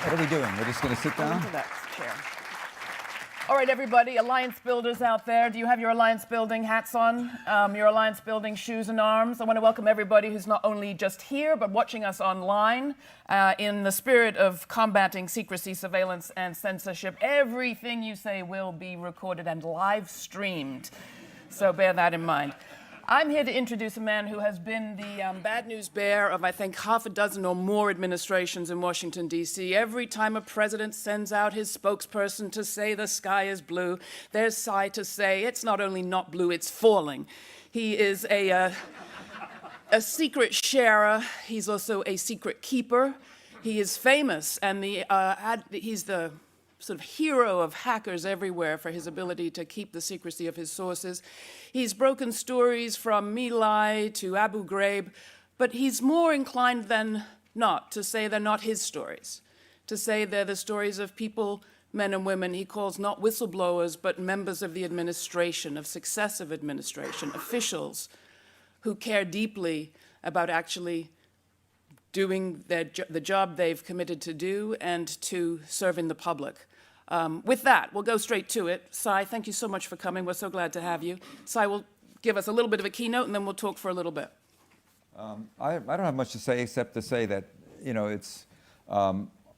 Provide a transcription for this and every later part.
What are we doing? We're just going to sit down? Into that chair. All right, everybody, alliance builders out there, do you have your alliance building hats on, your alliance building shoes and arms? I want to welcome everybody who's not only just here, but watching us online. In the spirit of combating secrecy, surveillance, and censorship, everything you say will be recorded and live streamed. So bear that in mind. I'm here to introduce a man who has been the bad news bear of, I think, half a dozen or more administrations in Washington, D.C. Every time a president sends out his spokesperson to say the sky is blue, there's Cy to say it's not only not blue, it's falling. He is a secret sharer. He's also a secret keeper. He is famous, and he's the sort of hero of hackers everywhere for his ability to keep the secrecy of his sources. He's broken stories from My Lai to Abu Ghraib, but he's more inclined than not to say they're not his stories, to say they're the stories of people, men and women he calls not whistleblowers, but members of the administration, of successive administration, officials who care deeply about actually doing the job they've committed to do and to serving the public. With that, we'll go straight to it. Cy, thank you so much for coming. We're so glad to have you. Cy will give us a little bit of a keynote, and then we'll talk for a little bit. I don't have much to say except to say that, you know, it's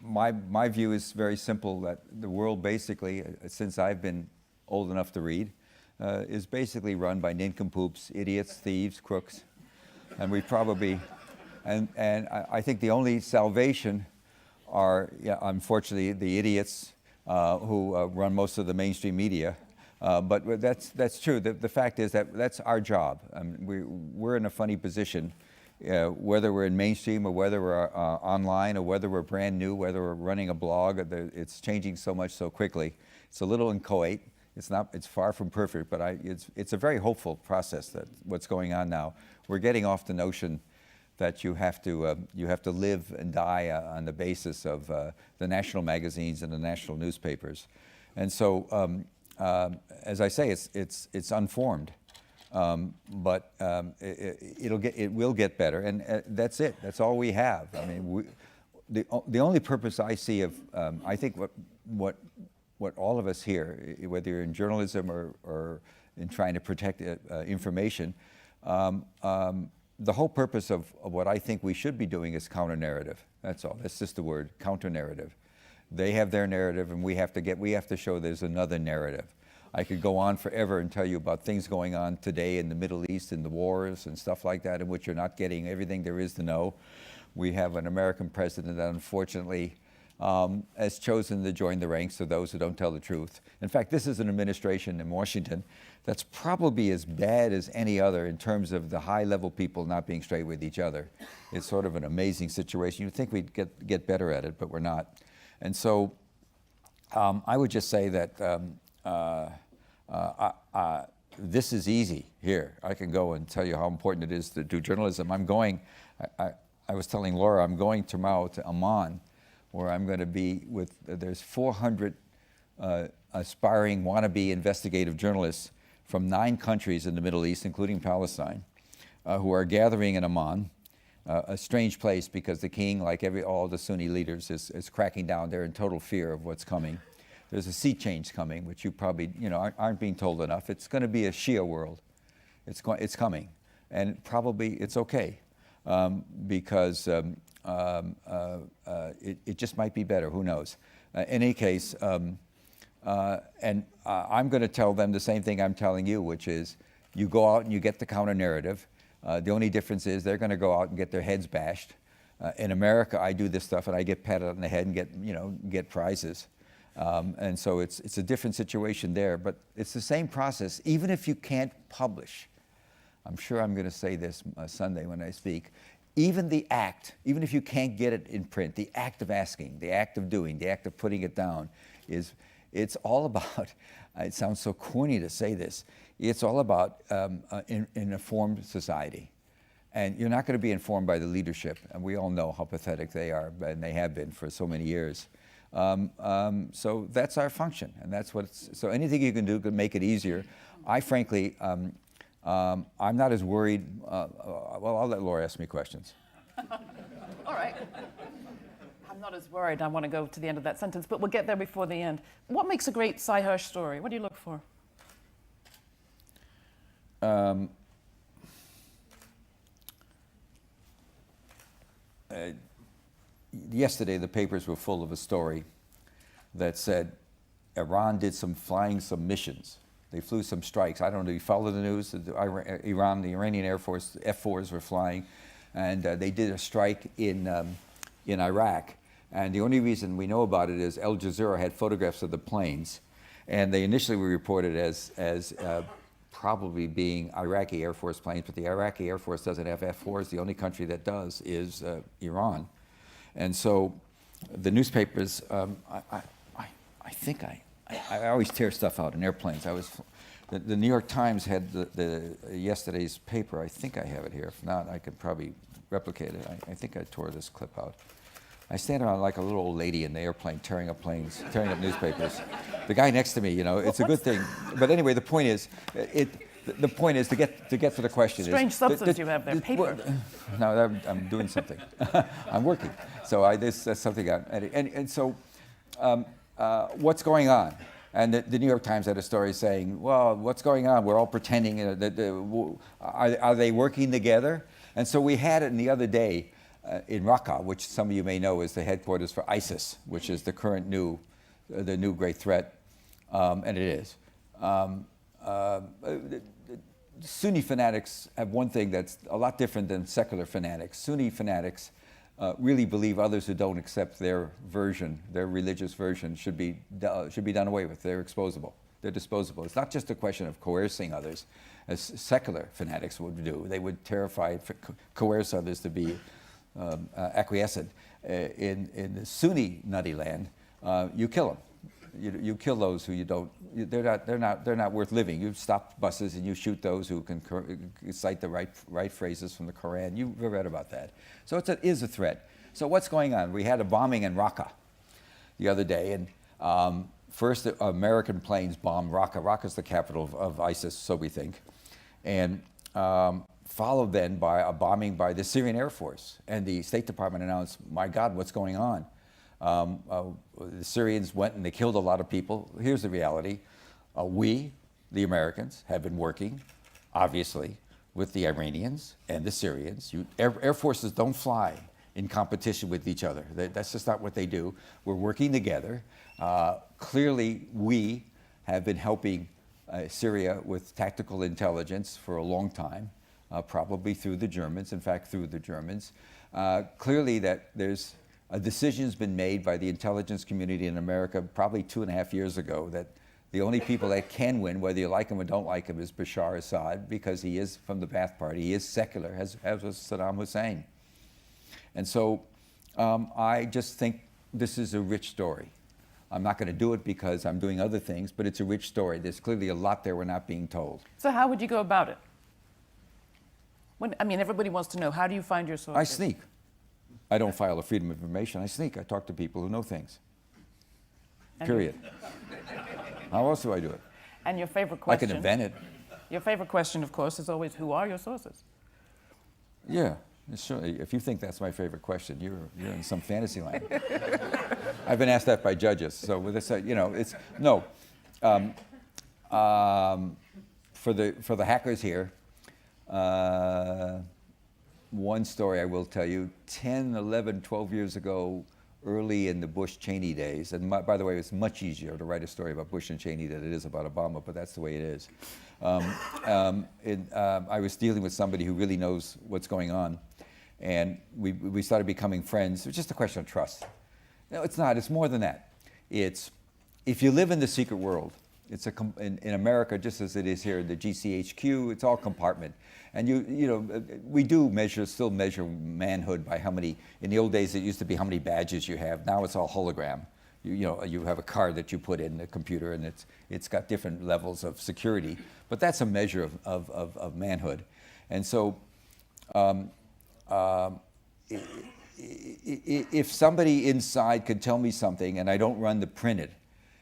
my view is very simple, that the world basically, since I've been old enough to read, is basically run by nincompoops, idiots, thieves, crooks, and we probably. And I think the only salvation are, unfortunately, the idiots who run most of the mainstream media. But that's true. The fact is that that's our job. We're in a funny position, whether we're in mainstream or whether we're online or whether we're brand new, whether we're running a blog. It's changing so much so quickly. It's a little inchoate. It's far from perfect, but it's a very hopeful process, that what's going on now. We're getting off the notion that you have to live and die on the basis of the national magazines and the national newspapers, and so as I say, it's unformed, but it will get better, and that's it. That's all we have. I mean, the only purpose I see of I think what all of us here, whether you're in journalism or in trying to protect information. The whole purpose of what I think we should be doing is counter-narrative. That's all. That's just the word, counter-narrative. They have their narrative, and we have to show there's another narrative. I could go on forever and tell you about things going on today in the Middle East, in the wars and stuff like that, in which you're not getting everything there is to know. We have an American president that unfortunately has chosen to join the ranks of those who don't tell the truth. In fact, this is an administration in Washington that's probably as bad as any other in terms of the high-level people not being straight with each other. It's sort of an amazing situation. You'd think we'd get better at it, but we're not. And so I would just say that this is easy here. I can go and tell you how important it is to do journalism. I was telling Laura, I'm going tomorrow to Amman, where I'm going to be with, there's 400 aspiring wannabe investigative journalists from 9 countries in the Middle East, including Palestine, who are gathering in Amman, a strange place because the king, like all the Sunni leaders, is cracking down. They're in total fear of what's coming. There's a sea change coming, which you probably aren't being told enough. It's going to be a Shia world. It's coming, and probably it's okay because it just might be better. Who knows? In any case. I'm going to tell them the same thing I'm telling you, which is you go out and you get the counter-narrative. The only difference is they're going to go out and get their heads bashed. In America, I do this stuff and I get patted on the head and get prizes. And so it's a different situation there, but it's the same process, even if you can't publish. I'm sure I'm going to say this Sunday when I speak. Even the act, even if you can't get it in print, the act of asking, the act of doing, the act of putting it down it's all about, it sounds so corny to say this, it's all about an informed society. And you're not going to be informed by the leadership, and we all know how pathetic they are, and they have been for so many years. So that's our function, and that's what so anything you can do could make it easier. I frankly, I'm not as worried, well, I'll let Laura ask me questions. All right. I'm not as worried. I want to go to the end of that sentence, but we'll get there before the end. What makes a great Sy Hersh story? What do you look for? Yesterday, the papers were full of a story that said Iran did flying some missions. They flew some strikes. I don't know, you follow the news? The Iranian Air Force, F-4s were flying, and they did a strike in Iraq. And the only reason we know about it is Al Jazeera had photographs of the planes, and they initially were reported as probably being Iraqi Air Force planes, but the Iraqi Air Force doesn't have F-4s. The only country that does is Iran. And so the newspapers, I think I always tear stuff out in airplanes. The New York Times had the yesterday's paper. I think I have it here. If not, I could probably replicate it. I think I tore this clip out. I stand around like a little old lady in the airplane, tearing up planes, tearing up newspapers. The guy next to me, you know, it's a good thing. But anyway, the point is, the point is to get to the question. Strange substance you have there, paper. No, I'm doing something. I'm working. So that's something. And so, what's going on? And the New York Times had a story saying, well, what's going on? We're all pretending. Are they working together? And so we had it the other day in Raqqa, which some of you may know is the headquarters for ISIS, which is the current the new great threat, and it is. Sunni fanatics have one thing that's a lot different than secular fanatics. Sunni fanatics really believe others who don't accept their version, their religious version, should be done away with. They're exposable. They're disposable. It's not just a question of coercing others, as secular fanatics would do. They would coerce others to be acquiescent. In the Sunni nutty land, you kill them. You kill those who you don't. They're not worth living. You stop buses and you shoot those who can cite the right phrases from the Quran. You've read about that. So it is a threat. So what's going on? We had a bombing in Raqqa the other day, and first the American planes bombed Raqqa. Raqqa is the capital of ISIS, so we think, and followed then by a bombing by the Syrian Air Force. And the State Department announced, "My God, what's going on?" The Syrians went and they killed a lot of people. Here's the reality. We, the Americans, have been working, obviously, with the Iranians and the Syrians. Air forces don't fly in competition with each other. That's just not what they do. We're working together. Clearly, we have been helping Syria with tactical intelligence for a long time, probably through the Germans, in fact, through the Germans. Clearly that there's a decision's been made by the intelligence community in America probably 2.5 years ago that the only people that can win, whether you like him or don't like him, is Bashar Assad, because he is from the Ba'ath Party. He is secular, as was Saddam Hussein. And so I just think this is a rich story. I'm not going to do it because I'm doing other things, but it's a rich story. There's clearly a lot there we're not being told. So how would you go about it? Everybody wants to know, how do you find your sources? I sneak. I don't file a freedom of information. I sneak. I talk to people who know things. Period. How else do I do it? And your favorite question? I can invent it. Your favorite question, of course, is always, who are your sources? Yeah, sure. If you think that's my favorite question, you're in some fantasy land. I've been asked that by judges. So with this, it's no. For the hackers here, one story I will tell you, 10, 11, 12 years ago, early in the Bush-Cheney days, and by the way, it's much easier to write a story about Bush and Cheney than it is about Obama, but that's the way it is. I was dealing with somebody who really knows what's going on, and we started becoming friends. It was just a question of trust. No, it's not. It's more than that. It's, if you live in the secret world, it's in America, just as it is here in the GCHQ, it's all compartment. And we do still measure manhood by how many, in the old days it used to be how many badges you have. Now it's all hologram. You have a card that you put in the computer and it's got different levels of security. But that's a measure of manhood. And so if somebody inside could tell me something and I don't run the printed,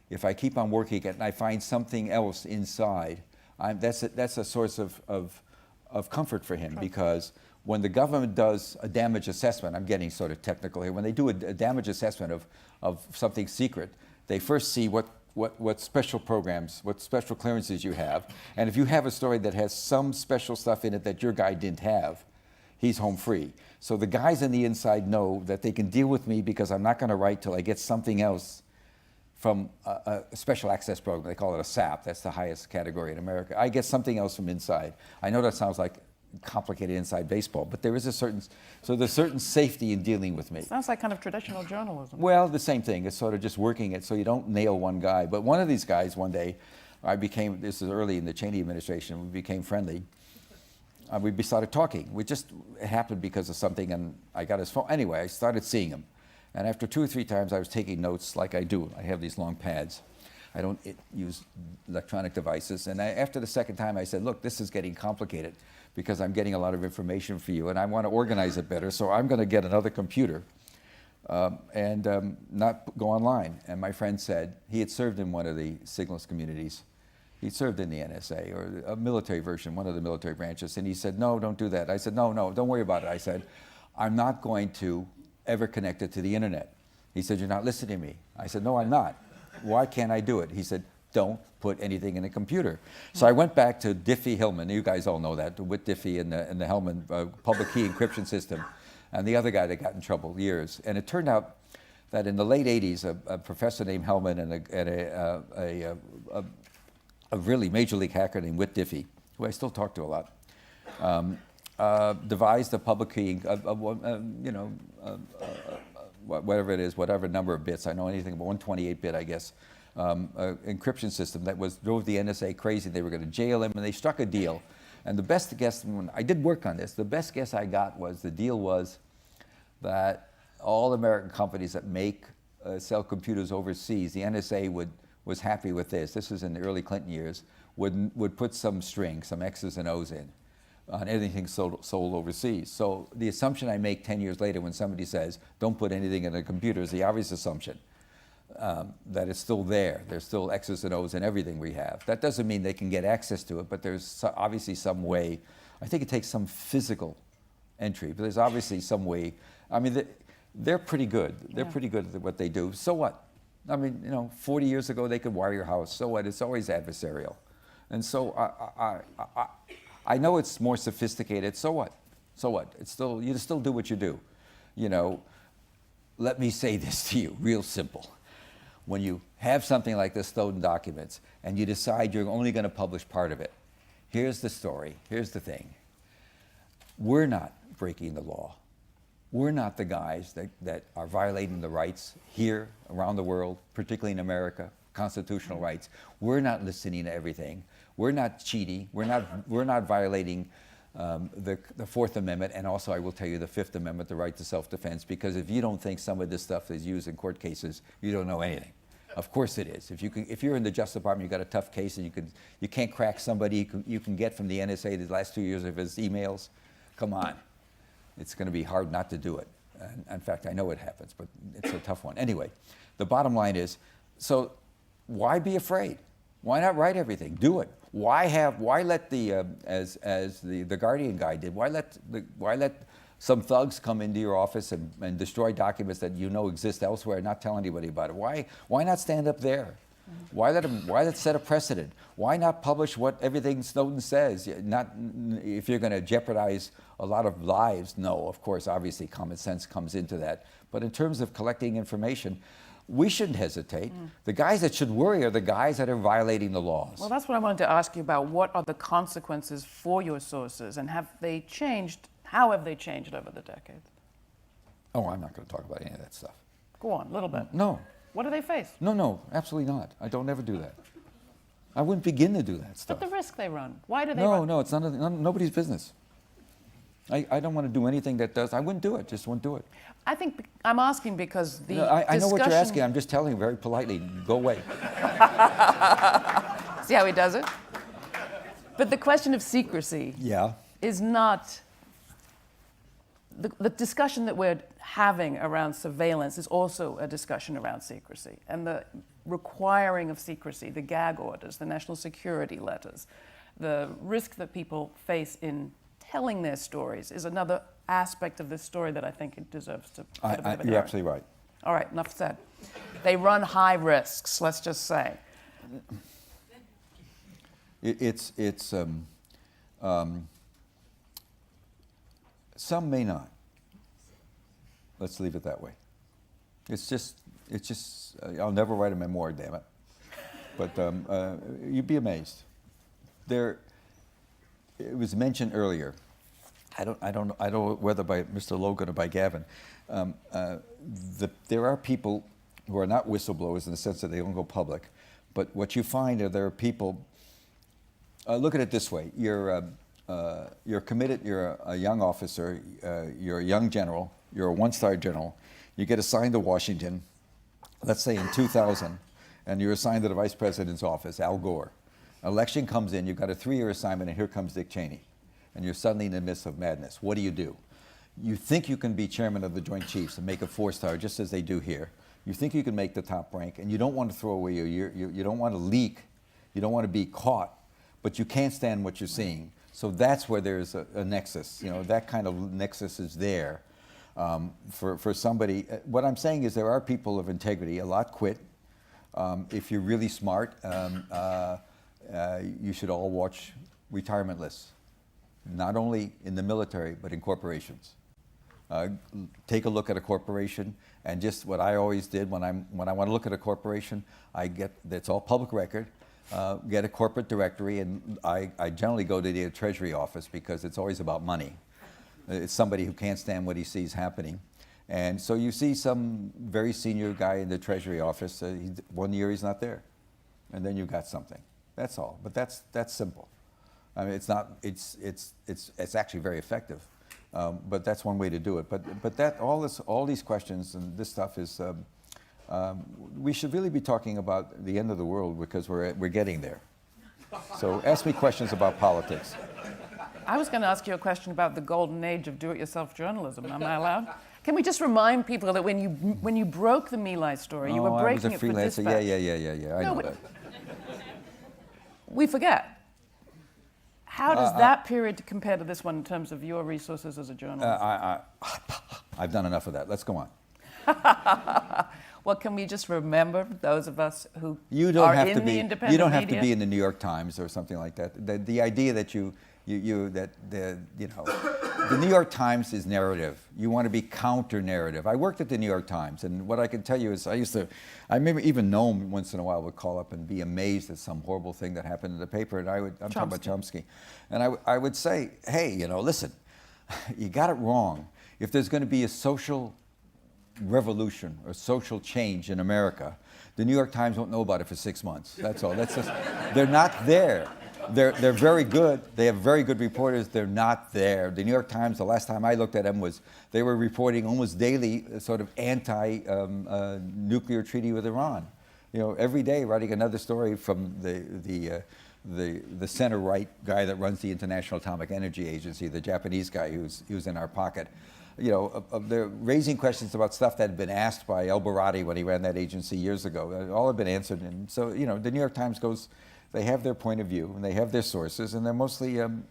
if I keep on working it and I find something else inside, that's a source of comfort for him, because when the government does a damage assessment, I'm getting sort of technical here, when they do a damage assessment of something secret, they first see what special programs, what special clearances you have. And if you have a story that has some special stuff in it that your guy didn't have, he's home free. So the guys on the inside know that they can deal with me because I'm not going to write till I get something else from a special access program. They call it a SAP. That's the highest category in America. I get something else from inside. I know that sounds like complicated inside baseball, but there is there's certain safety in dealing with me. Sounds like kind of traditional journalism. Well, the same thing. It's sort of just working it so you don't nail one guy. But one of these guys one day, this is early in the Cheney administration, we became friendly. We started talking. It happened because of something, and I got his phone. Anyway, I started seeing him. And after 2 or 3 times, I was taking notes like I do. I have these long pads. I don't use electronic devices. And after the second time, I said, look, this is getting complicated because I'm getting a lot of information for you, and I want to organize it better, so I'm going to get another computer and not go online. And my friend said he had served in one of the signals communities. He served in the NSA, or a military version, one of the military branches, and he said, no, don't do that. I said, no, don't worry about it. I said, I'm not going to ever connect it to the internet. He said, you're not listening to me. I said, no, I'm not. Why can't I do it? He said, don't put anything in a computer. So I went back to Diffie-Hellman. You guys all know that, Whit Diffie and the Hellman public key encryption system, and the other guy that got in trouble years. And it turned out that in the late 80s, a professor named Hellman and a really major league hacker named Whit Diffie, who I still talk to a lot, devised a public key, whatever it is, whatever number of bits. I know anything about 128-bit, I guess, encryption system that drove the NSA crazy. They were going to jail him, and they struck a deal. And the best guess, when I did work on this, the best guess I got was the deal was that all American companies that sell computers overseas, the NSA was happy with this. This was in the early Clinton years. Would put some strings, some X's and O's in on anything sold overseas. So the assumption I make 10 years later when somebody says, don't put anything in a computer, is the obvious assumption that it's still there. There's still X's and O's in everything we have. That doesn't mean they can get access to it, but there's obviously some way. I think it takes some physical entry, but there's obviously some way. I mean, they're pretty good. They're pretty good at what they do. So what? I mean, 40 years ago, they could wire your house. So what? It's always adversarial. And so I know it's more sophisticated. So what? So what? You still do what you do. Let me say this to you, real simple. When you have something like the Snowden documents and you decide you're only going to publish part of it, here's the story. Here's the thing. We're not breaking the law. We're not the guys that are violating the rights here, around the world, particularly in America, constitutional rights. We're not listening to everything. We're not cheating. We're not violating the Fourth Amendment, and also I will tell you the Fifth Amendment, the right to self-defense, because if you don't think some of this stuff is used in court cases, you don't know anything. Of course it is. If you're in the Justice Department, you've got a tough case, and you can't crack somebody you can get from the NSA the last 2 years of his emails, come on. It's going to be hard not to do it. And in fact, I know it happens, but it's a tough one. Anyway, the bottom line is, so why be afraid? Why not write everything? Do it. Why let as the Guardian guy did? Why let some thugs come into your office and destroy documents that you know exist elsewhere and not tell anybody about it? Why not stand up there? Why let set a precedent? Why not publish what everything Snowden says? Not if you're going to jeopardize a lot of lives. No, of course, obviously common sense comes into that. But in terms of collecting information, we shouldn't hesitate. The guys that should worry are the guys that are violating the laws. Well, that's what I wanted to ask you about. What are the consequences for your sources, and have they changed? How have they changed over the decades? Oh, I'm not going to talk about any of that stuff. Go on, a little bit. No. What do they face? No, absolutely not. I don't ever do that. I wouldn't begin to do that stuff. But the risk they run. Why do they run? No, it's nobody's business. I don't want to do anything that does. I wouldn't do it. Just wouldn't do it. I think I'm asking because the I know what you're asking. I'm just telling you very politely. Go away. See how he does it? But the question of secrecy is not... The discussion that we're having around surveillance is also a discussion around secrecy. And the requiring of secrecy, the gag orders, the national security letters, the risk that people face in telling their stories is another aspect of this story that I think it deserves to get a bit of a You're hearing. absolutely right. All right, enough said. They run high risks, let's just say. Some may not. Let's leave it that way. It's just, I'll never write a memoir, damn it. But you'd be amazed. It was mentioned earlier. I don't know whether by Mr. Logan or by Gavin. There are people who are not whistleblowers in the sense that they don't go public, but what you find are there are people. Look at it this way: you're committed. You're a young officer. You're a young general. You're a one-star general. You get assigned to Washington, let's say in 2000, and you're assigned to the vice president's office, Al Gore. Election comes in. You've got a 3-year assignment, and here comes Dick Cheney, and you're suddenly in the midst of madness. What do? You think you can be chairman of the Joint Chiefs and make a 4-star, just as they do here. You think you can make the top rank, and you don't want to throw away your year. You don't want to leak. You don't want to be caught, but you can't stand what you're seeing. So that's where there's a nexus. You know, that kind of nexus is there for somebody. What I'm saying is there are people of integrity. A lot quit. If you're really smart, you should all watch retirement lists, not only in the military, but in corporations. Take a look at a corporation, and just what I always did when I want to look at a corporation, it's all public record, get a corporate directory, and I generally go to the Treasury office because it's always about money. It's somebody who can't stand what he sees happening. And so you see some very senior guy in the Treasury office, 1 year he's not there, and then you've got something. That's all, but that's simple. I mean, it's actually very effective. But that's one way to do it. But all these questions and this stuff is, we should really be talking about the end of the world because we're getting there. So ask me questions about politics. I was going to ask you a question about the golden age of do-it-yourself journalism. Am I allowed? Can we just remind people that when you broke the My Lai story, you were breaking it for I was a freelancer. Dispatch. Yeah. I know that. We forget. How does that period compare to this one in terms of your resources as a journalist? I've done enough of that. Let's go on. Well, can we just remember those of us who You don't are have in to the be. independent You don't have media? to be in the New York Times or something like that. The idea that the New York Times is narrative. You want to be counter-narrative. I worked at the New York Times, and what I can tell you is I remember even Noam once in a while would call up and be amazed at some horrible thing that happened in the paper, and I'm talking about Chomsky. And I would say, hey, listen, you got it wrong. If there's going to be a social revolution or social change in America, the New York Times won't know about it for 6 months. That's all. They're not there. They're very good. They have very good reporters. They're not there. The New York Times, the last time I looked at them, they were reporting almost daily sort of anti-nuclear treaty with Iran. Every day writing another story from the center-right guy that runs the International Atomic Energy Agency, the Japanese guy who's in our pocket. They're raising questions about stuff that had been asked by El Barati when he ran that agency years ago. All had been answered. And so, the New York Times they have their point of view and they have their sources, and they're mostly, I'm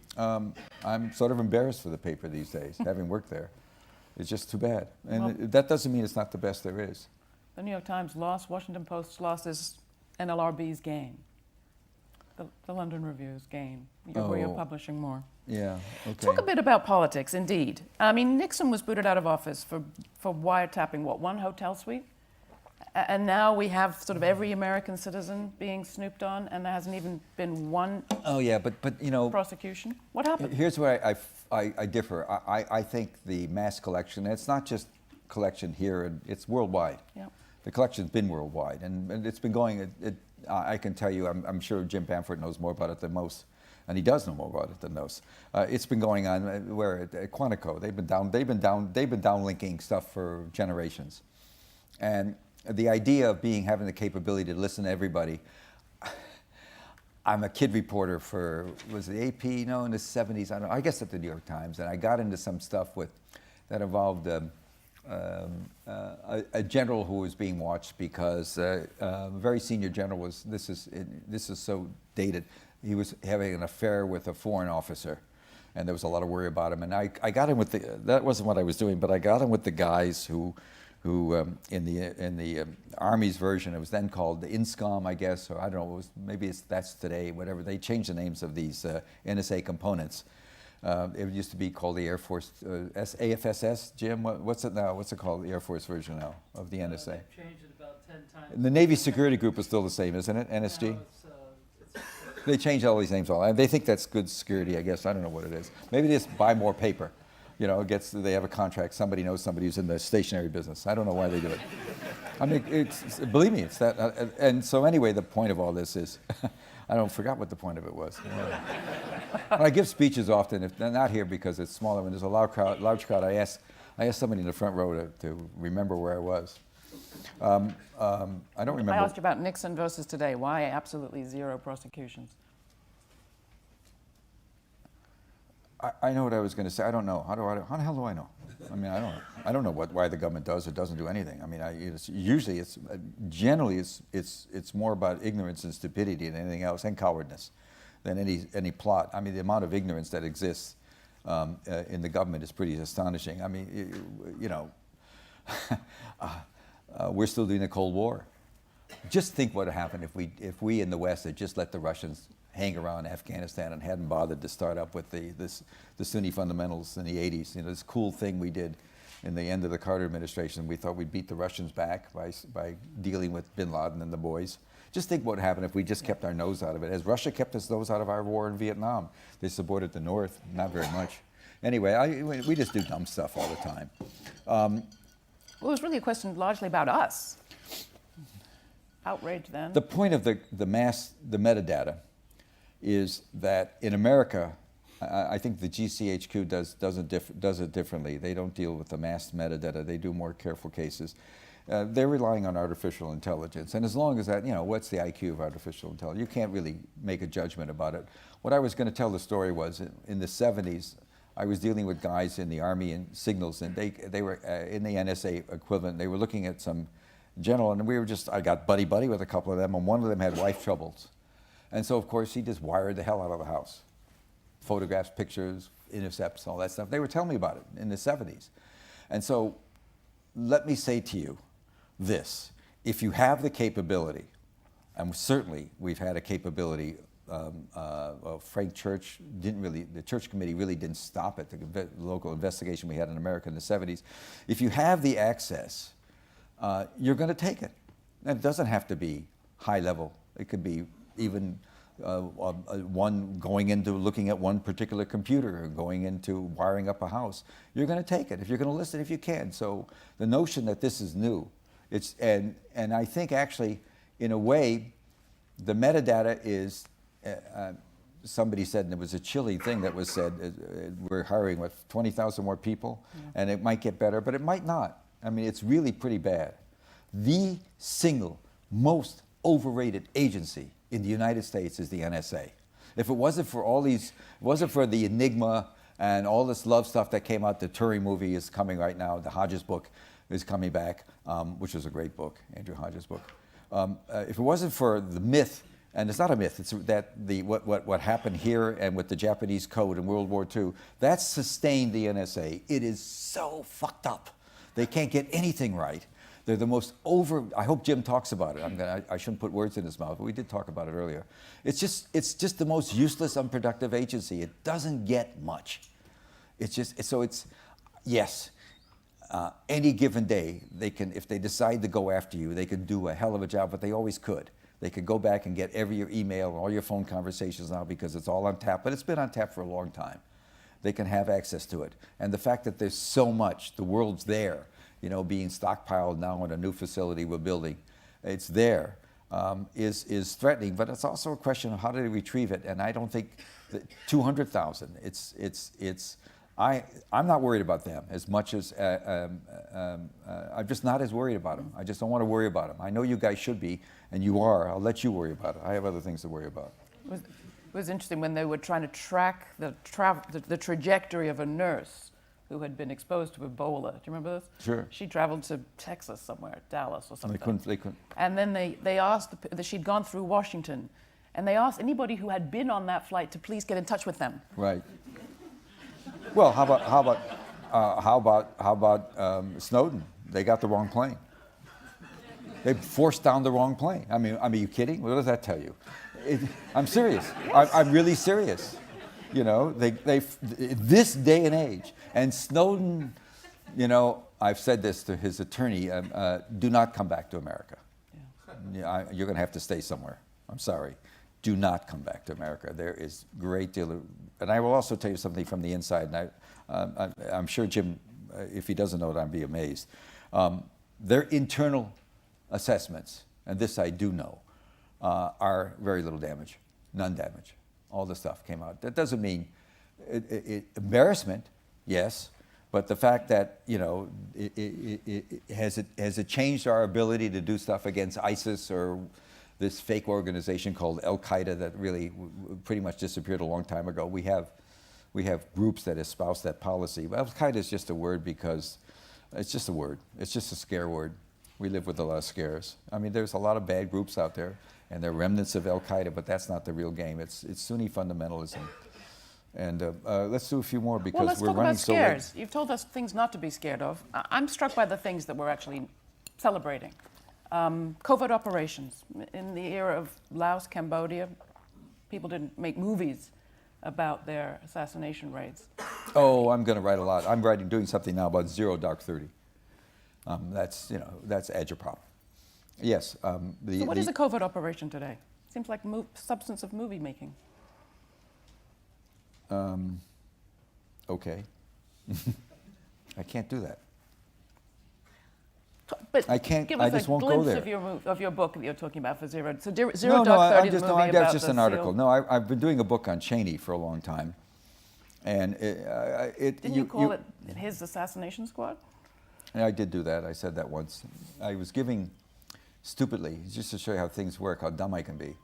sort of embarrassed for the paper these days, having worked there. It's just too bad. And that doesn't mean it's not the best there is. The New York Times lost, Washington Post's loss is NLRB's gain. The London Review's gain, where you're publishing more. Yeah, okay. Talk a bit about politics, indeed. I mean, Nixon was booted out of office for wiretapping, one hotel suite? And now we have sort of every American citizen being snooped on, and there hasn't even been one prosecution. What happened? Here's where I differ. I think the mass collection, it's not just collection here, it's worldwide. Yep. The collection's been worldwide, and it's been going, I can tell you, I'm sure Jim Bamford knows more about it than most, and he does know more about it than most. It's been going on at Quantico. They've been downlinking stuff for generations, and the idea of having the capability to listen to everybody. I'm a kid reporter for, was it AP? No, in the 70s. I guess at the New York Times, and I got into some stuff that involved a general who was being watched because a very senior general was. This is so dated. He was having an affair with a foreign officer, and there was a lot of worry about him. And I got in with that wasn't what I was doing, but I got in with the guys who in the Army's version, it was then called the INSCOM, I guess, or I don't know, maybe that's today, whatever. They changed the names of these NSA components. It used to be called the Air Force, AFSS, Jim, what's it now? What's it called, the Air Force version now of the NSA? They've changed it about 10 times. And the Navy Security Group is still the same, isn't it, NSG? No, They changed all these names. They think that's good security, I guess. I don't know what it is. Maybe they just buy more paper. You know, they have a contract. Somebody knows somebody who's in the stationery business. I don't know why they do it. I mean, believe me, it's that. And so anyway, the point of all this is, I forgot what the point of it was. When I give speeches often, if they're not here because it's smaller, when there's a large crowd, I ask somebody in the front row to remember where I was. I don't remember. I asked you about Nixon versus today. Why absolutely zero prosecutions? I know what I was going to say. I don't know. How the hell do I know? I mean, I don't know why the government does or doesn't do anything. I mean, generally it's more about ignorance and stupidity than anything else, and cowardness, than any plot. I mean, the amount of ignorance that exists in the government is pretty astonishing. I mean, you know, we're still doing the Cold War. Just think what would happen if we in the West had just let the Russians hang around Afghanistan and hadn't bothered to start up with the Sunni fundamentals in the 80s. You know, this cool thing we did in the end of the Carter administration. We thought we'd beat the Russians back by dealing with bin Laden and the boys. Just think what would happen if we just kept our nose out of it. As Russia kept its nose out of our war in Vietnam. They supported the North, not very much. Anyway, we just do dumb stuff all the time. Well, it was really a question largely about us. Outrage then. The point of the metadata is that in America, I think the GCHQ does it differently. They don't deal with the mass metadata. They do more careful cases. They're relying on artificial intelligence. And as long as that, you know, what's the IQ of artificial intelligence? You can't really make a judgment about it. What I was going to tell the story was in the 70s, I was dealing with guys in the Army and signals, and they were in the NSA equivalent. They were looking at some general, and I got buddy-buddy with a couple of them, and one of them had wife troubles. And so, of course, he just wired the hell out of the house. Photographs, pictures, intercepts, all that stuff. They were telling me about it in the 70s. And so, let me say to you this. If you have the capability, and certainly we've had a capability, Frank Church the Church Committee really didn't stop it, the local investigation we had in America in the 70s. If you have the access, you're going to take it. And it doesn't have to be high level. It could be even one going into looking at one particular computer or going into wiring up a house. You're going to take it if you're going to listen, if you can. So the notion that this is new, and I think actually, in a way, the metadata is. Somebody said, and it was a chilly thing that was said, we're hiring 20,000 more people, and it might get better, but it might not. I mean, it's really pretty bad. The single most overrated agency in the United States is the NSA. If it wasn't for the Enigma and all this love stuff that came out, the Turing movie is coming right now, the Hodges book is coming back, which is a great book, Andrew Hodges' book. If it wasn't for the myth, and it's not a myth, it's that what happened here and with the Japanese code in World War II, that sustained the NSA. It is so fucked up. They can't get anything right. They're the most I hope Jim talks about it. I shouldn't put words in his mouth, but we did talk about it earlier. It's just the most useless, unproductive agency. It doesn't get much. Yes, any given day, they can, if they decide to go after you, they can do a hell of a job, but they always could. They could go back and get your email, all your phone conversations now because it's all on tap, but it's been on tap for a long time. They can have access to it. And the fact that there's so much, the world's there, you know, being stockpiled now in a new facility we're building, it's there, is threatening. But it's also a question of how do they retrieve it. And I don't think that 200,000. I'm not worried about them as much as I'm just not as worried about them. I just don't want to worry about them. I know you guys should be, and you are. I'll let you worry about it. I have other things to worry about. It was interesting when they were trying to track the trajectory of a nurse who had been exposed to Ebola. Do you remember this? Sure. She traveled to Texas somewhere, Dallas or something. They couldn't. And then they asked she'd gone through Washington, and they asked anybody who had been on that flight to please get in touch with them. Right. Well, how about Snowden? They got the wrong plane. They forced down the wrong plane. I mean, are you kidding? What does that tell you? I'm serious. I'm really serious. You know, this day and age, and Snowden, you know, I've said this to his attorney, do not come back to America. Yeah, you're going to have to stay somewhere. I'm sorry. Do not come back to America. There is a great deal of, and I will also tell you something from the inside, and I'm sure Jim, if he doesn't know it, I'd be amazed. Their internal assessments, and this I do know, are very little damage, none damage. All the stuff came out. That doesn't mean embarrassment, yes, but the fact that, you know, has it changed our ability to do stuff against ISIS or this fake organization called Al-Qaeda that really pretty much disappeared a long time ago? We have groups that espouse that policy. But Al-Qaeda is just a word because it's just a word. It's just a scare word. We live with a lot of scares. I mean, there's a lot of bad groups out there, and they're remnants of Al-Qaeda, but that's not the real game. It's Sunni fundamentalism. And let's do a few more because well, let's we're talk running about so scares. late. You've told us things not to be scared of. I'm struck by the things that we're actually celebrating. Covert operations. In the era of Laos, Cambodia, people didn't make movies about their assassination raids. Oh, I'm going to write a lot. I'm doing something now about Zero Dark 30. That's agitprop. Yes. So what is a covert operation today? Seems like substance of movie making. Okay. I can't do that. But I can't. Give I us just a won't go glimpse there. of your book that you're talking about for Zero. So Zero No, Dark 30 I'm is a movie that's about just the an article. SEAL. No, I've been doing a book on Cheney for a long time, and Didn't you call it his assassination squad? I did do that. I said that once. I was giving, stupidly, just to show you how things work, how dumb I can be.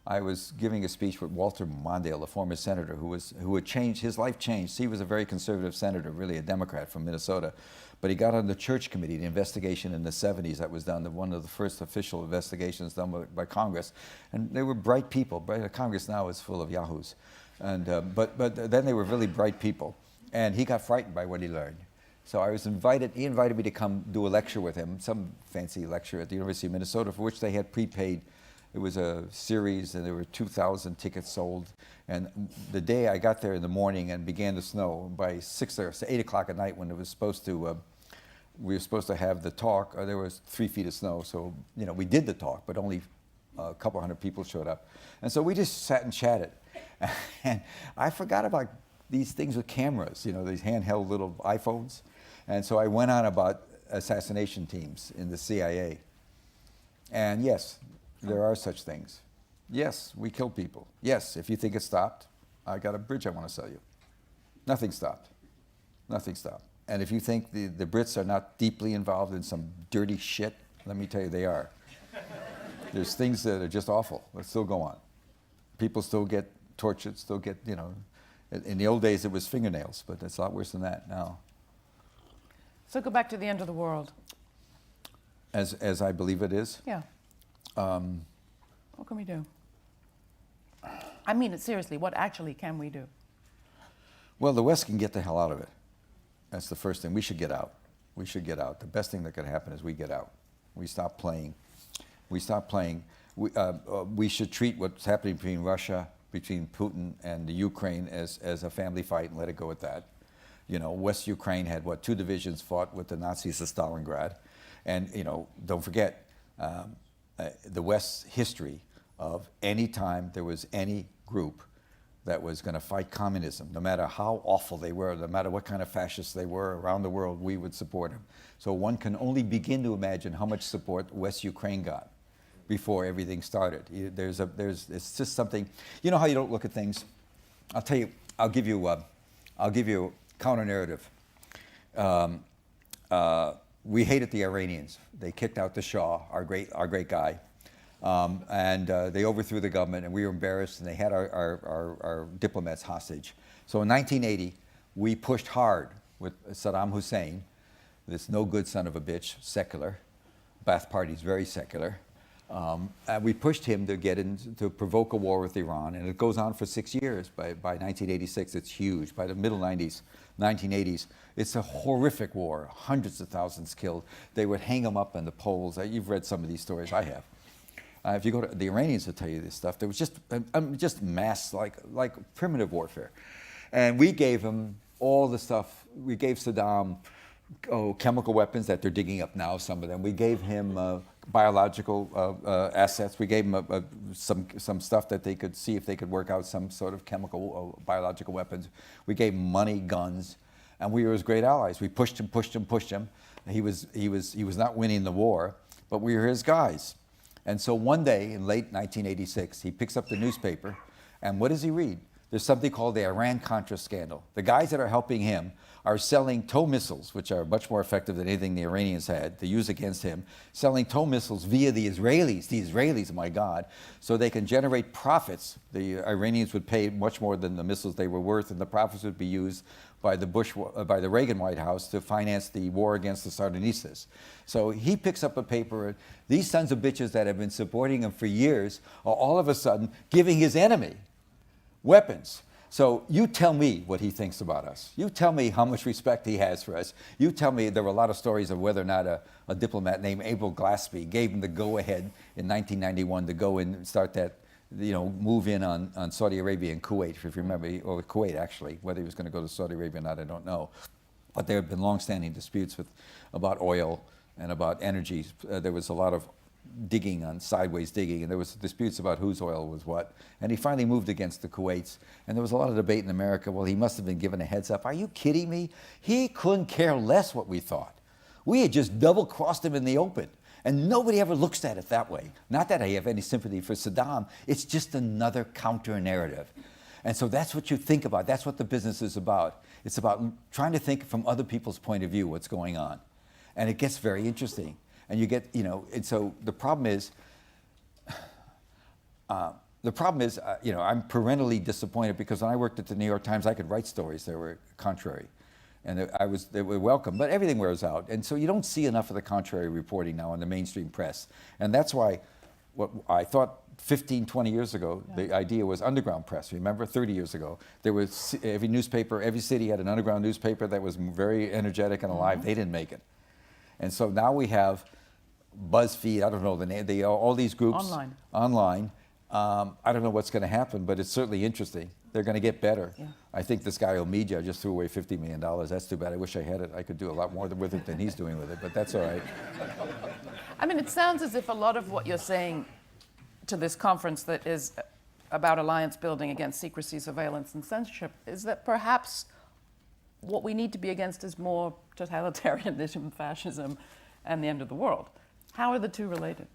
I was giving a speech with Walter Mondale, a former senator who had changed, his life changed. He was a very conservative senator, really a Democrat from Minnesota. But he got on the church committee, the investigation in the 70s that was done, one of the first official investigations done by Congress. And they were bright people. Congress now is full of yahoos. And, but then they were really bright people. And he got frightened by what he learned. So I was invited, he invited me to come do a lecture with him, some fancy lecture at the University of Minnesota, for which they had prepaid. It was a series, and there were 2,000 tickets sold. And the day I got there in the morning and began to snow, by 6 or 8 o'clock at night when it was supposed to, we were supposed to have the talk, there was 3 feet of snow. So, you know, we did the talk, but only a couple hundred people showed up. And so we just sat and chatted. And I forgot about these things with cameras, you know, these handheld little iPhones. And so I went on about assassination teams in the CIA. And yes, there are such things. Yes, we kill people. Yes, if you think it stopped, I got a bridge I want to sell you. Nothing stopped. Nothing stopped. And if you think the Brits are not deeply involved in some dirty shit, let me tell you, they are. There's things that are just awful that still go on. People still get tortured, still get, you know, in the old days it was fingernails, but it's a lot worse than that now. So go back to the end of the world. As I believe it is? Yeah. What can we do? I mean it seriously, what actually can we do? Well, the West can get the hell out of it. That's the first thing. We should get out. We should get out. The best thing that could happen is we get out. We stop playing. We stop playing. We should treat what's happening between Russia, between Putin and the Ukraine as a family fight and let it go at that. You know, West Ukraine had, 2 divisions fought with the Nazis at Stalingrad. And, you know, don't forget, the West's history of any time there was any group that was going to fight communism, no matter how awful they were, no matter what kind of fascists they were around the world, we would support them. So one can only begin to imagine how much support West Ukraine got before everything started. It's just something. You know how you don't look at things? I'll tell you. I'll give you a counter narrative. We hated the Iranians. They kicked out the Shah, our great guy, and they overthrew the government, and we were embarrassed, and they had our diplomats hostage. So in 1980, we pushed hard with Saddam Hussein, this no good son of a bitch, secular. Ba'ath Party's very secular. And we pushed him to get to provoke a war with Iran, and it goes on for 6 years. By 1986, it's huge. By the middle 90s, 1980s, it's a horrific war. Hundreds of thousands killed. They would hang them up on the poles. You've read some of these stories. I have. If you go to the Iranians, will tell you this stuff. There was just mass, like primitive warfare, and we gave them all the stuff. We gave Saddam chemical weapons that they're digging up now. Some of them. We gave him biological assets. We gave him some stuff that they could see if they could work out some sort of chemical biological weapons. We gave him money, guns, and we were his great allies. We pushed him, pushed him, pushed him. He was not winning the war, but we were his guys. And so one day in late 1986, he picks up the newspaper, and what does he read? There's something called the Iran-Contra Scandal. The guys that are helping him are selling tow missiles, which are much more effective than anything the Iranians had to use against him, selling tow missiles via the Israelis, my God, so they can generate profits. The Iranians would pay much more than the missiles they were worth, and the profits would be used by the Reagan White House to finance the war against the Sandinistas. So he picks up a paper, and these sons of bitches that have been supporting him for years are all of a sudden giving his enemy weapons. So you tell me what he thinks about us. You tell me how much respect he has for us. You tell me. There were a lot of stories of whether or not a diplomat named Abel Gillespie gave him the go-ahead in 1991 to go in and start that, move in on Saudi Arabia and Kuwait, if you remember, or Kuwait actually. Whether he was going to go to Saudi Arabia or not, I don't know. But there have been long-standing disputes about oil and about energy. There was a lot of digging on sideways digging, and there was disputes about whose oil was what. And he finally moved against the Kuwaits, and there was a lot of debate in America. Well, he must have been given a heads up. Are you kidding me? He couldn't care less what we thought. We had just double-crossed him in the open, and nobody ever looks at it that way. Not that I have any sympathy for Saddam. It's just another counter-narrative. And so that's what you think about. That's what the business is about. It's about trying to think from other people's point of view what's going on. And it gets very interesting. And you get, and so the problem is, I'm perennially disappointed because when I worked at the New York Times, I could write stories that were contrary. And they were welcome, but everything wears out. And so you don't see enough of the contrary reporting now in the mainstream press. And that's why what I thought 15, 20 years ago, the idea was underground press. Remember, 30 years ago, there was every newspaper, every city had an underground newspaper that was very energetic and alive. They didn't make it. And so now we have BuzzFeed, I don't know the name, all these groups. Online. I don't know what's going to happen, but it's certainly interesting. They're going to get better. Yeah. I think this guy Omidyar just threw away $50 million. That's too bad. I wish I had it. I could do a lot more with it than he's doing with it, but that's all right. I mean, it sounds as if a lot of what you're saying to this conference that is about alliance building against secrecy, surveillance, and censorship is that perhaps what we need to be against is more totalitarianism, fascism, and the end of the world. How are the two related?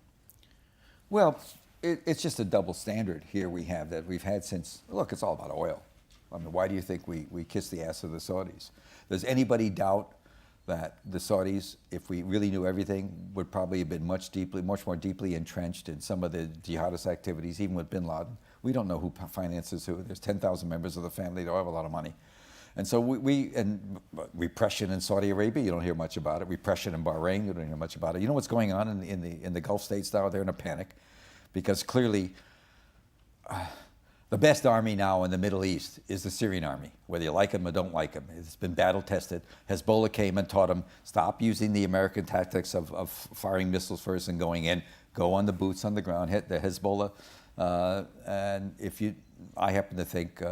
Well, it's just a double standard here we have that we've had since, look, it's all about oil. I mean, why do you think we kiss the ass of the Saudis? Does anybody doubt that the Saudis, if we really knew everything, would probably have been much more deeply entrenched in some of the jihadist activities, even with bin Laden? We don't know who finances who. There's 10,000 members of the family. They all have a lot of money. And so and repression in Saudi Arabia, you don't hear much about it. Repression in Bahrain, you don't hear much about it. You know what's going on in the Gulf states now? They're in a panic because clearly the best army now in the Middle East is the Syrian army, whether you like them or don't like them. It's been battle tested. Hezbollah came and taught them, stop using the American tactics of firing missiles first and going in. Go on the boots on the ground, hit the Hezbollah. And I happen to think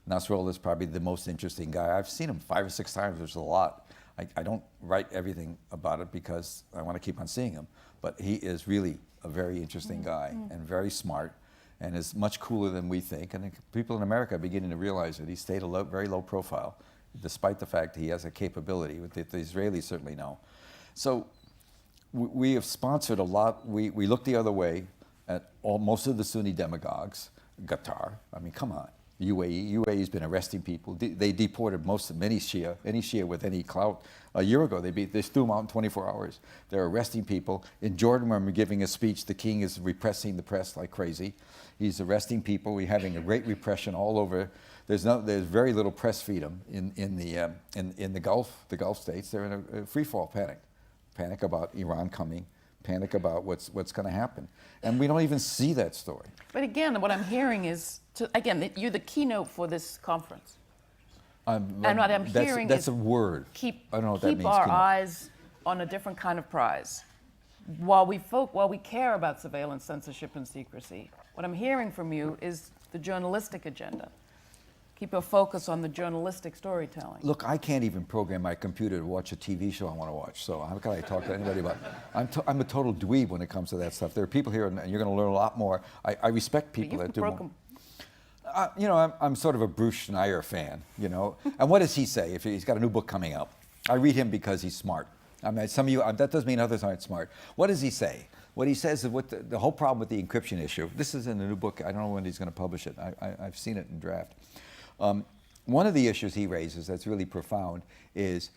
Nasrallah is probably the most interesting guy. I've seen him 5 or 6 times, which is a lot. I don't write everything about it because I want to keep on seeing him, but he is really a very interesting guy and very smart and is much cooler than we think. And people in America are beginning to realize that he stayed very low profile, despite the fact he has a capability, that the Israelis certainly know. So we have sponsored a lot. We look the other way at most of the Sunni demagogues, Qatar. I mean, come on. UAE's been arresting people. They deported any Shia with any clout. A year ago, they threw them out in 24 hours. They're arresting people. In Jordan, when we're giving a speech, the king is repressing the press like crazy. He's arresting people. We're having a great repression all over. There's very little press freedom in the Gulf states. They're in a free fall panic about Iran coming, panic about what's going to happen. And we don't even see that story. But again, what I'm hearing is, you're the keynote for this conference. And what I'm hearing that's is a word. Keep, I don't know what that keep means. our keynote. eyes on a different kind of prize. While we care about surveillance, censorship, and secrecy, what I'm hearing from you is the journalistic agenda. Keep a focus on the journalistic storytelling. Look, I can't even program my computer to watch a TV show I want to watch. So how can I talk to anybody about it? I'm a total dweeb when it comes to that stuff. There are people here, and you're going to learn a lot more. I respect people that do more. You know, I'm sort of a Bruce Schneier fan, you know. And what does he say? If he's got a new book coming out, I read him because he's smart. I mean, some of you, that doesn't mean others aren't smart. What does he say? What he says is what the whole problem with the encryption issue. This is in the new book. I don't know when he's going to publish it. I've seen it in draft. One of the issues he raises that's really profound is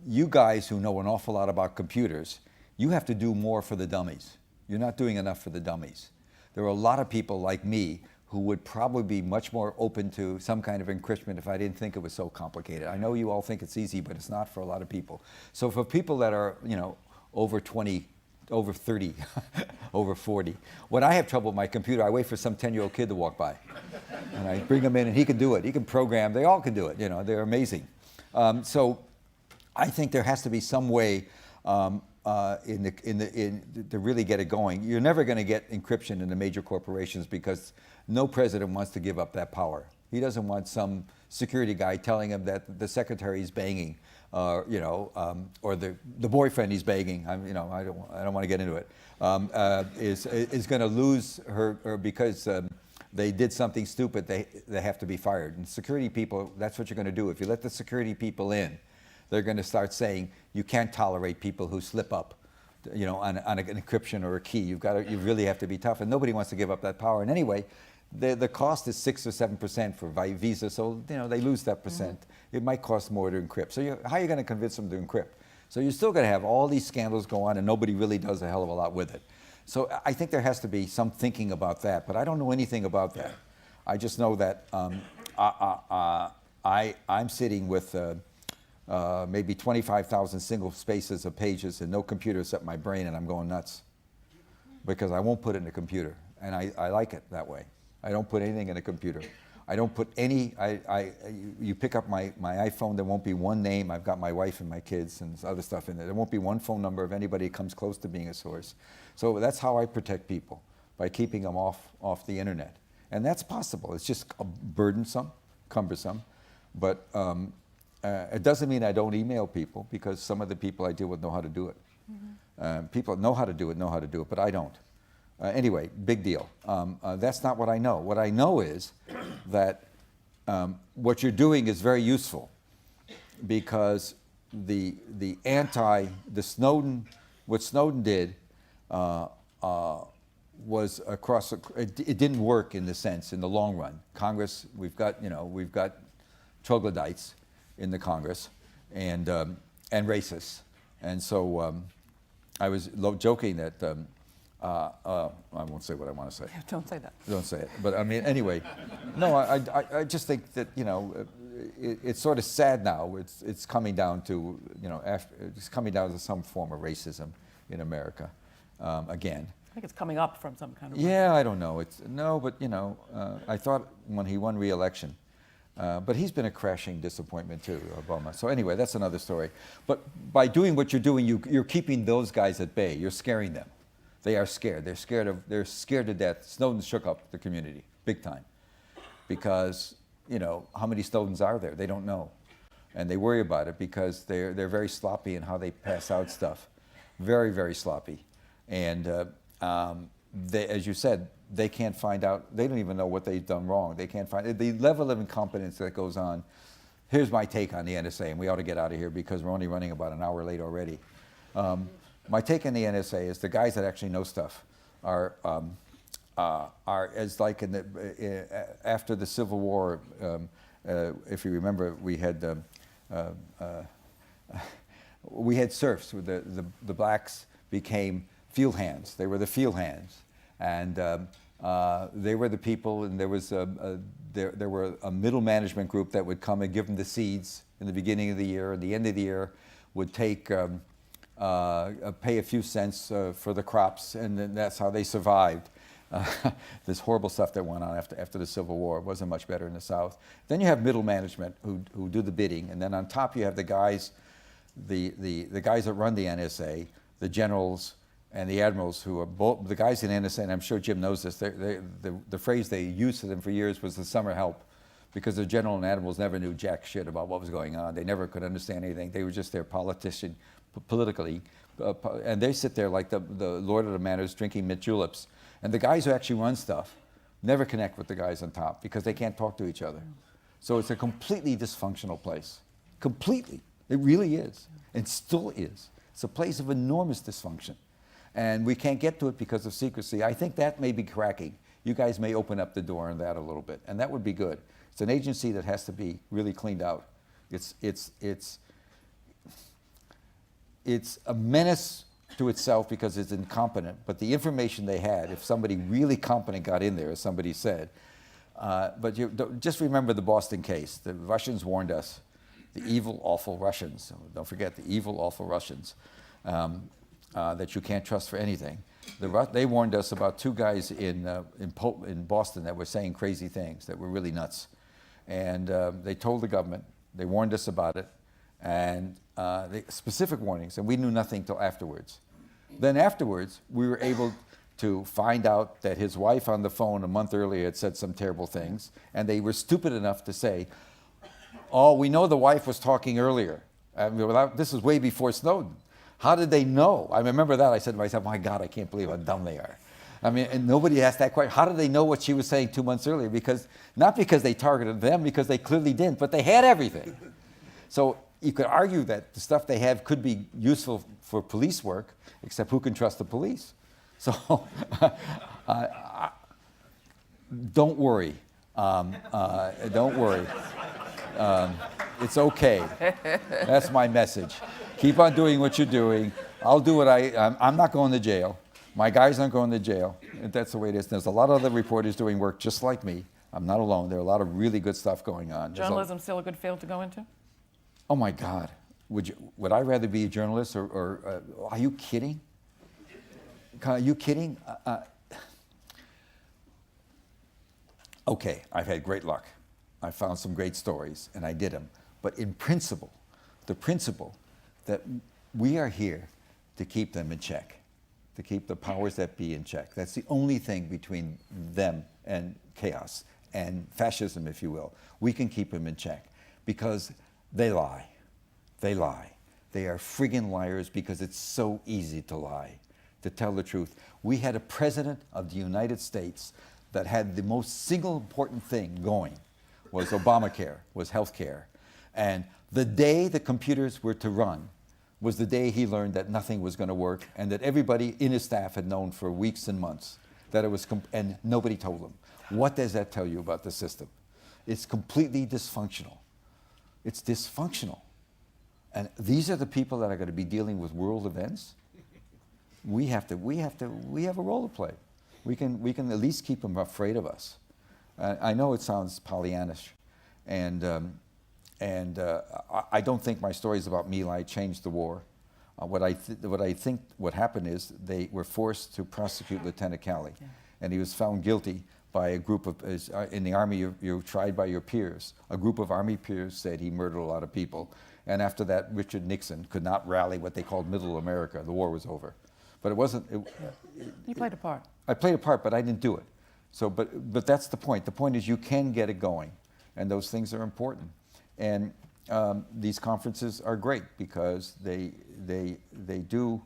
you guys who know an awful lot about computers, you have to do more for the dummies. You're not doing enough for the dummies. There are a lot of people like me who would probably be much more open to some kind of encryption if I didn't think it was so complicated. I know you all think it's easy, but it's not for a lot of people. So for people that are, you know, over 20, over 30, over 40, when I have trouble with my computer, I wait for some 10-year-old kid to walk by. And I bring him in, and he can do it. He can program. They all can do it. You know, they're amazing. So I think there has to be some way to really get it going. You're never going to get encryption in the major corporations because no president wants to give up that power. He doesn't want some security guy telling him that the secretary is banging, you know, or the boyfriend he's banging. You know, I don't want to get into it. Is going to lose her because they did something stupid. They have to be fired. And security people, that's what you're going to do. If you let the security people in, they're going to start saying you can't tolerate people who slip up, you know, on an encryption or a key. You really have to be tough, and nobody wants to give up that power. And anyway, the cost is 6 or 7% for Visa, so you know they lose that percent. Mm-hmm. It might cost more to encrypt. So how are you going to convince them to encrypt? So you're still going to have all these scandals go on, and nobody really does a hell of a lot with it. So I think there has to be some thinking about that, but I don't know anything about that. I just know that I'm sitting with maybe 25,000 single spaces of pages and no computer except my brain, and I'm going nuts because I won't put it in a computer, and I like it that way. I don't put anything in a computer. I don't put any, you pick up my iPhone, there won't be one name. I've got my wife and my kids and other stuff in there. There won't be one phone number of anybody who comes close to being a source. So that's how I protect people, by keeping them off the internet. And that's possible. It's just burdensome, cumbersome, but it doesn't mean I don't email people, because some of the people I deal with know how to do it. Mm-hmm. People know how to do it, but I don't. Anyway, big deal. That's not what I know. What I know is that what you're doing is very useful, because what Snowden did was it didn't work in the long run. Congress, we've got troglodytes in the Congress and racists, and so I was joking that I won't say what I want to say. Yeah, don't say that. Don't say it. But I mean, anyway, no, I just think that it's sort of sad now. It's coming down to it's coming down to some form of racism in America again. I think it's coming up from some kind of. Yeah, I don't know. But I thought when he won re-election. But he's been a crashing disappointment too, Obama. So anyway, that's another story. But by doing what you're doing, you're keeping those guys at bay. You're scaring them. They are scared. They're scared to death. Snowden shook up the community big time, because how many Snowdens are there? They don't know, and they worry about it because they're very sloppy in how they pass out stuff, very, very sloppy, and as you said, they can't find out. They don't even know what they've done wrong. They can't find the level of incompetence that goes on. Here's my take on the NSA, and we ought to get out of here because we're only running about an hour late already. My take on the NSA is the guys that actually know stuff are as like after the Civil War. If you remember, we had serfs. The blacks became field hands. They were the field hands, and they were the people. And there was there were a middle management group that would come and give them the seeds in the beginning of the year, and the end of the year would take pay a few cents for the crops, and then that's how they survived. This horrible stuff that went on after the Civil War. It wasn't much better in the South. Then you have middle management who do the bidding, and then on top you have the guys, the guys that run the NSA, the generals and the admirals who are both, the guys in NSA, and I'm sure Jim knows this, the phrase they used for them for years was the summer help, because the general and admirals never knew jack shit about what was going on. They never could understand anything. They were just their politician, politically, and they sit there like the Lord of the Manors drinking mint juleps. And the guys who actually run stuff never connect with the guys on top because they can't talk to each other. So it's a completely dysfunctional place. Completely. It really is. And still is. It's a place of enormous dysfunction. And we can't get to it because of secrecy. I think that may be cracking. You guys may open up the door on that a little bit. And that would be good. It's an agency that has to be really cleaned out. It's a menace to itself because it's incompetent, but the information they had, if somebody really competent got in there, as somebody said, but just remember the Boston case. The Russians warned us, the evil, awful Russians, don't forget the evil, awful Russians, that you can't trust for anything. They warned us about two guys in Boston that were saying crazy things, that were really nuts. And they told the government, they warned us about it, and specific warnings, and we knew nothing till afterwards. Then afterwards, we were able to find out that his wife on the phone a month earlier had said some terrible things, and they were stupid enough to say, oh, we know the wife was talking earlier. This was way before Snowden. How did they know? I remember that. I said to myself, my God, I can't believe how dumb they are. I mean, and nobody asked that question. How did they know what she was saying 2 months earlier? Not because they targeted them, because they clearly didn't, but they had everything. So you could argue that the stuff they have could be useful for police work, except who can trust the police? So don't worry. Don't worry. It's okay. That's my message. Keep on doing what you're doing. I'll do what I'm not going to jail. My guys aren't going to jail. That's the way it is. There's a lot of other reporters doing work just like me. I'm not alone. There are a lot of really good stuff going on. Journalism still a good field to go into? Oh my God. Would I rather be a journalist or are you kidding? Are you kidding? Okay, I've had great luck. I found some great stories and I did them. But in principle, the principle that we are here to keep them in check, to keep the powers that be in check. That's the only thing between them and chaos and fascism, if you will. We can keep them in check because they lie. They lie. They are friggin' liars because it's so easy to lie, to tell the truth. We had a president of the United States that had the most single important thing going was Obamacare, was health care. And the day the computers were to run was the day he learned that nothing was going to work and that everybody in his staff had known for weeks and months that it was, and nobody told him. What does that tell you about the system? It's completely dysfunctional. It's dysfunctional. And these are the people that are going to be dealing with world events. We have a role to play. We can at least keep them afraid of us. I know it sounds Pollyannish, and I don't think my stories about My Lai changed the war. What I think what happened is they were forced to prosecute Lieutenant Calley, and he was found guilty by a group of, in the Army you're tried by your peers. A group of Army peers said he murdered a lot of people, and after that Richard Nixon could not rally what they called Middle America. The war was over. But it wasn't. You played a part. I played a part, but I didn't do it. So, but that's the point. The point is you can get it going, and those things are important. And these conferences are great because they do.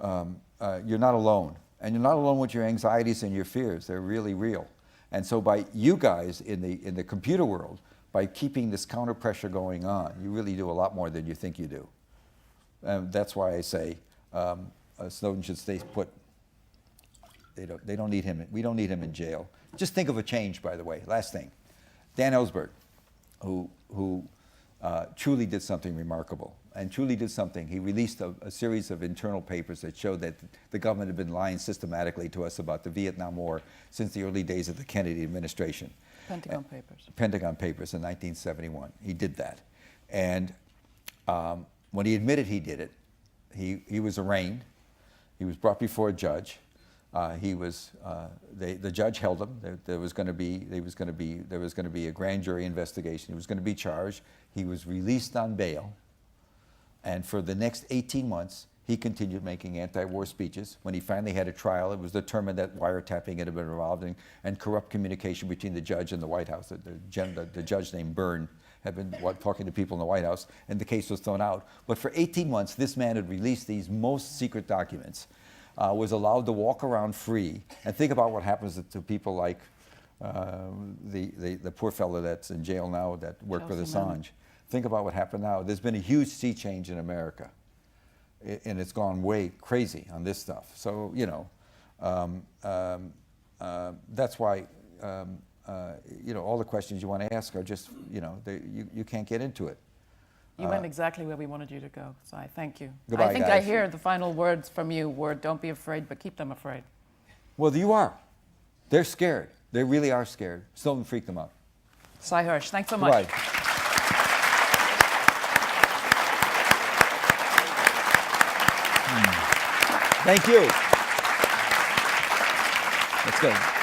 You're not alone, and you're not alone with your anxieties and your fears. They're really real. And so, by you guys in the computer world, by keeping this counter pressure going on, you really do a lot more than you think you do. And that's why I say Snowden should stay put. They don't need him. We don't need him in jail. Just think of a change, by the way. Last thing, Dan Ellsberg, who truly did something remarkable and truly did something. He released a series of internal papers that showed that the government had been lying systematically to us about the Vietnam War since the early days of the Kennedy administration. Pentagon Papers. Pentagon Papers in 1971. He did that. And when he admitted he did it, he was arraigned. He was brought before a judge. The judge held him. There was going to be a grand jury investigation. He was going to be charged. He was released on bail, and for the next 18 months, he continued making anti-war speeches. When he finally had a trial, it was determined that wiretapping had been involved and corrupt communication between the judge and the White House. The judge named Byrne had been talking to people in the White House, and the case was thrown out. But for 18 months, this man had released these most secret documents, was allowed to walk around free. And think about what happens to people like the poor fellow that's in jail now that worked with Assange. Think about what happened now. There's been a huge sea change in America, and it's gone way crazy on this stuff. So, you know, that's why, you know, all the questions you want to ask are just, you know, you can't get into it. You went exactly where we wanted you to go, so I thank you. Goodbye, I think guys. I hear the final words from you were, don't be afraid, but keep them afraid. Well, you are. They're scared. They really are scared. So don't freak them out. Seymour Hersh, thanks so much. Goodbye. Thank you. Let's go.